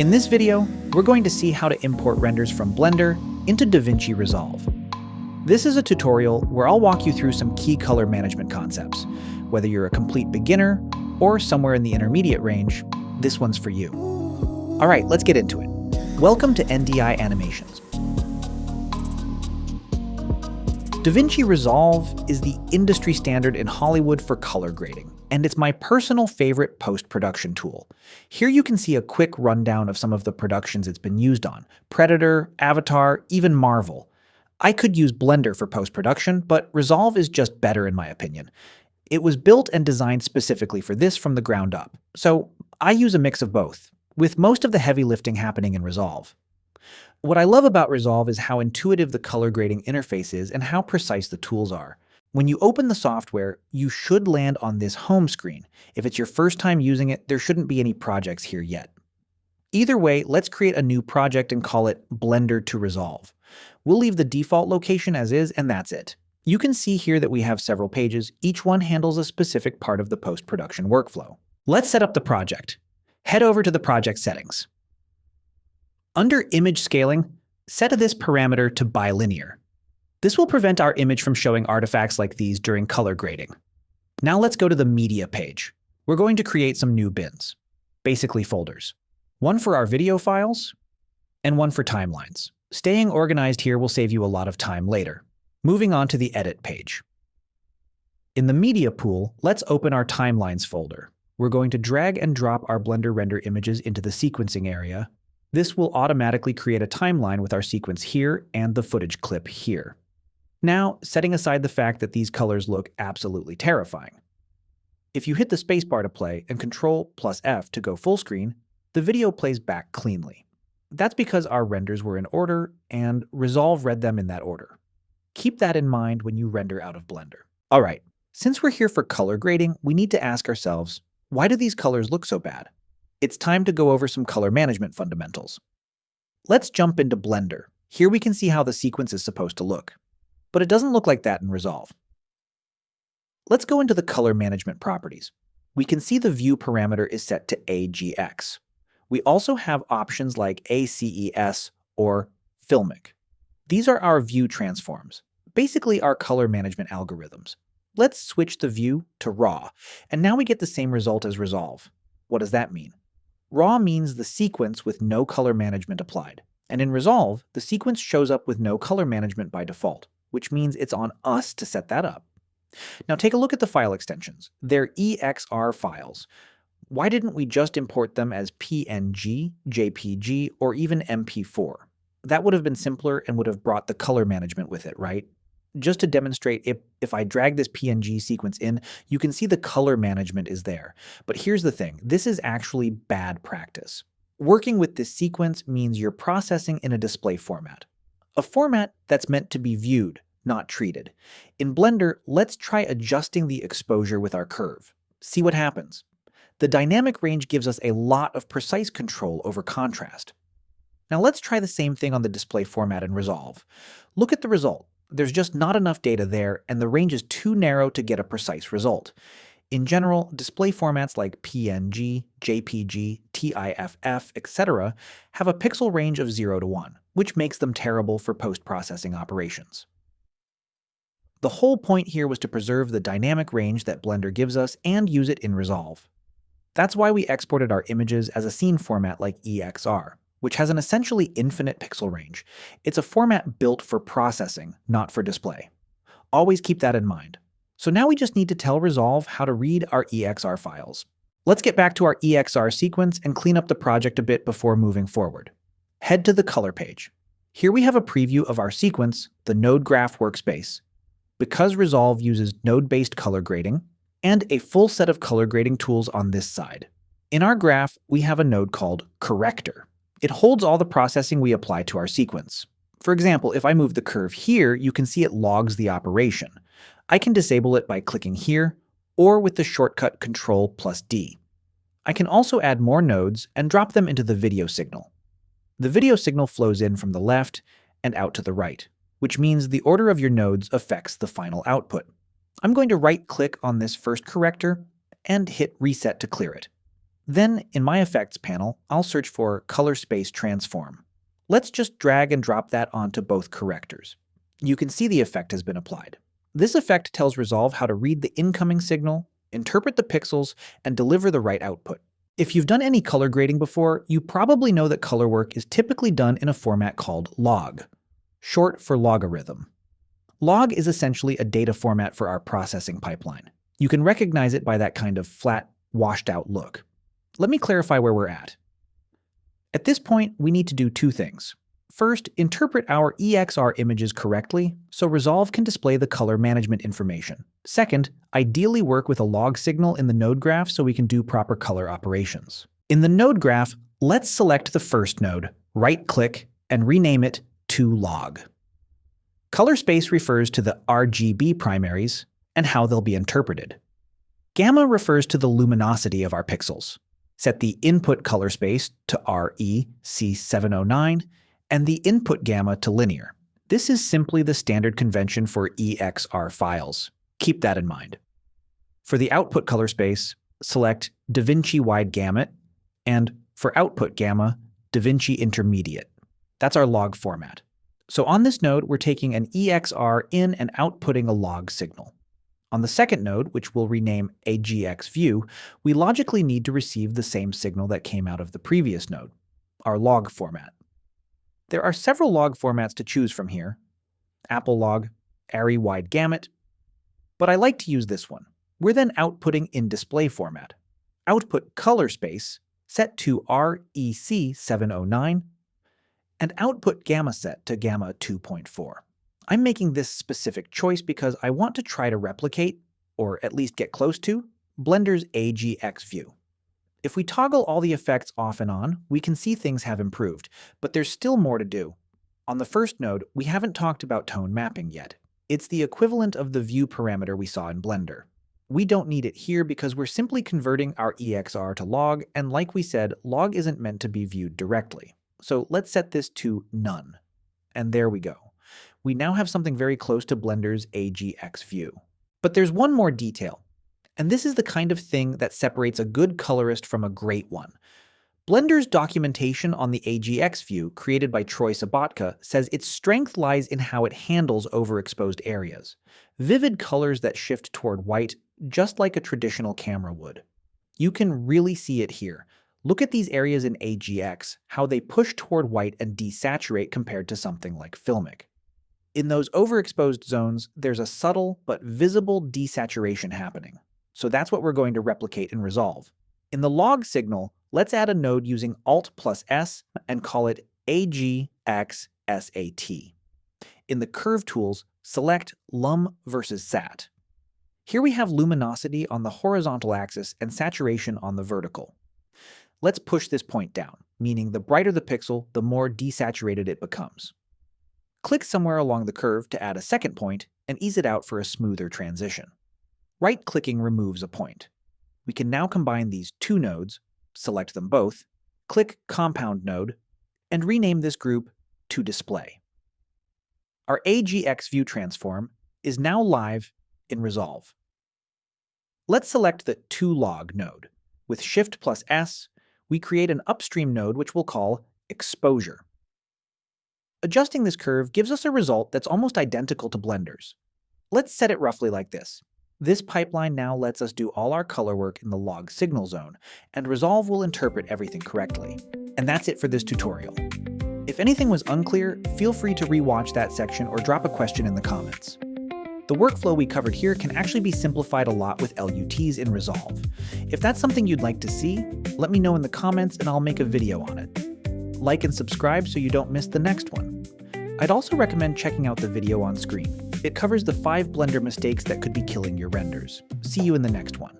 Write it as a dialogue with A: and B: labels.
A: In this video, we're going to see how to import renders from Blender into DaVinci Resolve. This is a tutorial where I'll walk you through some key color management concepts. Whether you're a complete beginner or somewhere in the intermediate range, this one's for you. All right, let's get into it. Welcome to NDI Animations. DaVinci Resolve is the industry standard in Hollywood for color grading, and it's my personal favorite post-production tool. Here you can see a quick rundown of some of the productions it's been used on: Predator, Avatar, even Marvel. I could use Blender for post-production, but Resolve is just better in my opinion. It was built and designed specifically for this from the ground up, so I use a mix of both, with most of the heavy lifting happening in Resolve. What I love about Resolve is how intuitive the color grading interface is and how precise the tools are. When you open the software, you should land on this home screen. If it's your first time using it, there shouldn't be any projects here yet. Either way, let's create a new project and call it Blender to Resolve. We'll leave the default location as is, and that's it. You can see here that we have several pages. Each one handles a specific part of the post-production workflow. Let's set up the project. Head over to the project settings. Under image scaling, set this parameter to bilinear. This will prevent our image from showing artifacts like these during color grading. Now let's go to the media page. We're going to create some new bins, basically folders. One for our video files and one for timelines. Staying organized here will save you a lot of time later. Moving on to the edit page. In the media pool, let's open our timelines folder. We're going to drag and drop our Blender render images into the sequencing area. This will automatically create a timeline with our sequence here and the footage clip here. Now, setting aside the fact that these colors look absolutely terrifying. If you hit the spacebar to play and Ctrl+F to go full screen, the video plays back cleanly. That's because our renders were in order and Resolve read them in that order. Keep that in mind when you render out of Blender. All right, since we're here for color grading, we need to ask ourselves, why do these colors look so bad? It's time to go over some color management fundamentals. Let's jump into Blender. Here we can see how the sequence is supposed to look, but it doesn't look like that in Resolve. Let's go into the color management properties. We can see the view parameter is set to AGX. We also have options like ACES or Filmic. These are our view transforms, basically our color management algorithms. Let's switch the view to RAW, and now we get the same result as Resolve. What does that mean? RAW means the sequence with no color management applied. And in Resolve, the sequence shows up with no color management by default, which means it's on us to set that up. Now take a look at the file extensions. They're EXR files. Why didn't we just import them as PNG, JPG, or even MP4? That would have been simpler and would have brought the color management with it, right? Just to demonstrate, if I drag this PNG sequence in, you can see the color management is there. But here's the thing, this is actually bad practice. Working with this sequence means you're processing in a display format. A format that's meant to be viewed, not treated. In Blender, let's try adjusting the exposure with our curve. See what happens. The dynamic range gives us a lot of precise control over contrast. Now let's try the same thing on the display format in Resolve. Look at the result. There's just not enough data there, and the range is too narrow to get a precise result. In general, display formats like PNG, JPG, TIFF, etc. have a pixel range of 0 to 1, which makes them terrible for post-processing operations. The whole point here was to preserve the dynamic range that Blender gives us and use it in Resolve. That's why we exported our images as a scene format like EXR, which has an essentially infinite pixel range. It's a format built for processing, not for display. Always keep that in mind. So now we just need to tell Resolve how to read our EXR files. Let's get back to our EXR sequence and clean up the project a bit before moving forward. Head to the color page. Here we have a preview of our sequence, the node graph workspace. Because Resolve uses node-based color grading, and a full set of color grading tools on this side. In our graph, we have a node called Corrector. It holds all the processing we apply to our sequence. For example, if I move the curve here, you can see it logs the operation. I can disable it by clicking here, or with the shortcut Ctrl+D. I can also add more nodes and drop them into the video signal. The video signal flows in from the left and out to the right, which means the order of your nodes affects the final output. I'm going to right-click on this first corrector and hit Reset to clear it. Then, in my Effects panel, I'll search for Color Space Transform. Let's just drag and drop that onto both correctors. You can see the effect has been applied. This effect tells Resolve how to read the incoming signal, interpret the pixels, and deliver the right output. If you've done any color grading before, you probably know that color work is typically done in a format called log, short for logarithm. Log is essentially a data format for our processing pipeline. You can recognize it by that kind of flat, washed-out look. Let me clarify where we're at. At this point, we need to do two things. First, interpret our EXR images correctly so Resolve can display the color management information. Second, ideally work with a log signal in the node graph so we can do proper color operations. In the node graph, let's select the first node, right-click, and rename it to log. Color space refers to the RGB primaries and how they'll be interpreted. Gamma refers to the luminosity of our pixels. Set the input color space to REC709 and the input gamma to linear. This is simply the standard convention for EXR files. Keep that in mind. For the output color space, select DaVinci Wide Gamut, and for output gamma, DaVinci Intermediate. That's our log format. So on this node, we're taking an EXR in and outputting a log signal. On the second node, which we'll rename AGX we logically need to receive the same signal that came out of the previous node, our log format. There are several log formats to choose from here, Apple Log, Arri Wide Gamut, but I like to use this one. We're then outputting in display format. Output color space set to REC709, and output gamma set to gamma 2.4. I'm making this specific choice because I want to try to replicate, or at least get close to, Blender's AGX view. If we toggle all the effects off and on, we can see things have improved, but there's still more to do. On the first node, we haven't talked about tone mapping yet. It's the equivalent of the view parameter we saw in Blender. We don't need it here because we're simply converting our EXR to log, and like we said, log isn't meant to be viewed directly. So let's set this to none. And there we go. We now have something very close to Blender's AGX view. But there's one more detail. And this is the kind of thing that separates a good colorist from a great one. Blender's documentation on the AGX view, created by Troy Sabatka, says its strength lies in how it handles overexposed areas. Vivid colors that shift toward white, just like a traditional camera would. You can really see it here. Look at these areas in AGX, how they push toward white and desaturate compared to something like Filmic. In those overexposed zones, there's a subtle but visible desaturation happening. So that's what we're going to replicate in Resolve. In the log signal, let's add a node using Alt plus S and call it AGXSAT. In the Curve tools, select Lum versus Sat. Here we have luminosity on the horizontal axis and saturation on the vertical. Let's push this point down, meaning the brighter the pixel, the more desaturated it becomes. Click somewhere along the curve to add a second point and ease it out for a smoother transition. Right-clicking removes a point. We can now combine these two nodes, select them both, click Compound Node, and rename this group to Display. Our AGX view transform is now live in Resolve. Let's select the toLog node. With Shift plus S, we create an upstream node which we'll call Exposure. Adjusting this curve gives us a result that's almost identical to Blender's. Let's set it roughly like this. This pipeline now lets us do all our color work in the log signal zone, and Resolve will interpret everything correctly. And that's it for this tutorial. If anything was unclear, feel free to rewatch that section or drop a question in the comments. The workflow we covered here can actually be simplified a lot with LUTs in Resolve. If that's something you'd like to see, let me know in the comments and I'll make a video on it. Like and subscribe so you don't miss the next one. I'd also recommend checking out the video on screen. It covers the 5 Blender mistakes that could be killing your renders. See you in the next one.